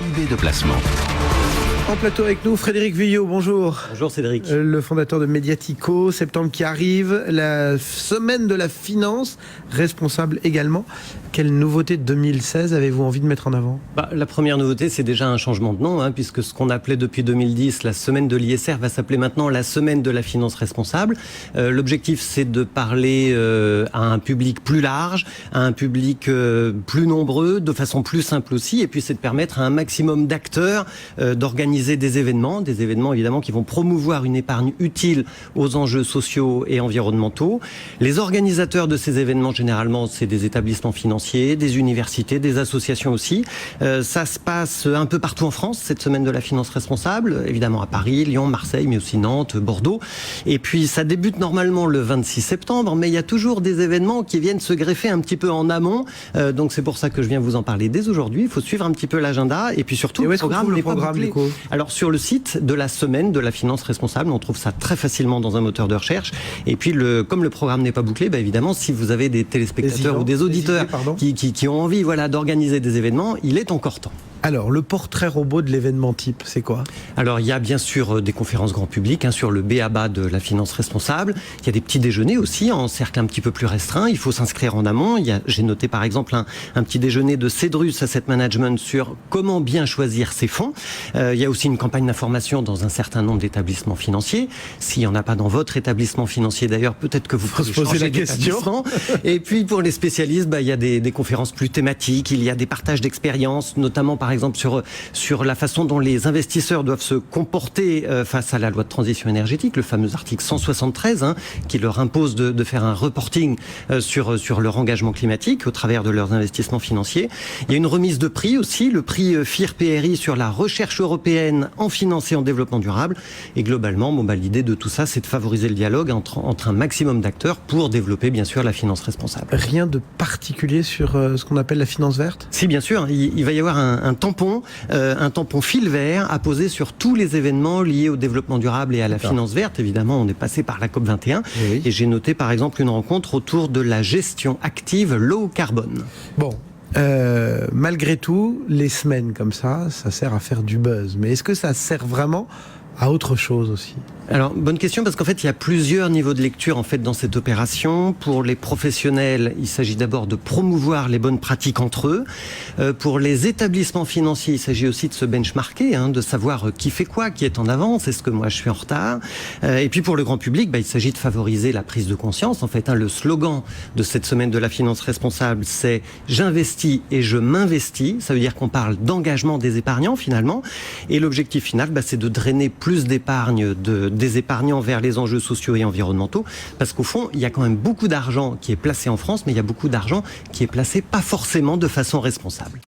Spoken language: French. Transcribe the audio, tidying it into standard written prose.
idée de placement. En plateau avec nous, Frédéric Vuillot, bonjour. Bonjour Cédric. Le fondateur de Mediatico, septembre qui arrive, la semaine de la finance, responsable également. Quelle nouveauté de 2016 avez-vous envie de mettre en avant ? La première nouveauté, c'est déjà un changement de nom, puisque ce qu'on appelait depuis 2010 la semaine de l'ISR va s'appeler maintenant la semaine de la finance responsable. L'objectif, c'est de parler à un public plus large, à un public plus nombreux, de façon plus simple aussi, et puis c'est de permettre à un maximum d'acteurs d'organiser des événements évidemment qui vont promouvoir une épargne utile aux enjeux sociaux et environnementaux. Les organisateurs de ces événements, généralement, c'est des établissements financiers, des universités, des associations aussi. Ça se passe un peu partout en France, cette semaine de la finance responsable, évidemment à Paris, Lyon, Marseille, mais aussi Nantes, Bordeaux. Et puis ça débute normalement le 26 septembre, mais il y a toujours des événements qui viennent se greffer un petit peu en amont. Donc c'est pour ça que je viens vous en parler dès aujourd'hui. Il faut suivre un petit peu l'agenda et puis surtout le programme n'est pas bouclé. Alors sur le site de la semaine de la finance responsable, on trouve ça très facilement dans un moteur de recherche. Et puis comme le programme n'est pas bouclé, évidemment, si vous avez des téléspectateurs ou des auditeurs qui ont envie d'organiser des événements, il est encore temps. Alors, le portrait robot de l'événement type, c'est quoi ? Alors, il y a bien sûr des conférences grand public sur le b.a.-ba de la finance responsable. Il y a des petits déjeuners aussi en cercle un petit peu plus restreint. Il faut s'inscrire en amont. J'ai noté par exemple un petit déjeuner de Cedrus Asset Management sur comment bien choisir ses fonds. Il y a aussi une campagne d'information dans un certain nombre d'établissements financiers. S'il n'y en a pas dans votre établissement financier d'ailleurs, peut-être que vous pouvez changer la question. Et puis pour les spécialistes, il y a des conférences plus thématiques. Il y a des partages d'expériences, notamment par exemple sur la façon dont les investisseurs doivent se comporter face à la loi de transition énergétique, le fameux article 173 qui leur impose de faire un reporting sur leur engagement climatique au travers de leurs investissements financiers. Il y a une remise de prix aussi, le prix FIR-PRI sur la recherche européenne en finance et en développement durable. Et globalement, l'idée de tout ça, c'est de favoriser le dialogue entre un maximum d'acteurs pour développer bien sûr la finance responsable. Rien de particulier sur ce qu'on appelle la finance verte ? Si, bien sûr, il va y avoir un tampon fil vert à poser sur tous les événements liés au développement durable et à la finance verte. Évidemment, on est passé par la COP21 et j'ai noté par exemple une rencontre autour de la gestion active low carbone. Bon. Malgré tout, les semaines comme ça sert à faire du buzz. Mais est-ce que ça sert vraiment à autre chose aussi ? Alors, bonne question, parce qu'en fait, il y a plusieurs niveaux de lecture dans cette opération. Pour les professionnels, il s'agit d'abord de promouvoir les bonnes pratiques entre eux. Pour les établissements financiers, il s'agit aussi de se benchmarker, de savoir qui fait quoi, qui est en avance, est-ce que moi je suis en retard. Et puis pour le grand public, il s'agit de favoriser la prise de conscience. Le slogan de cette semaine de la finance responsable, c'est « J'investis et je m'investis ». Ça veut dire qu'on parle d'engagement des épargnants finalement. Et l'objectif final, c'est de drainer plus d'épargne des épargnants vers les enjeux sociaux et environnementaux, parce qu'au fond, il y a quand même beaucoup d'argent qui est placé en France, mais il y a beaucoup d'argent qui est placé pas forcément de façon responsable.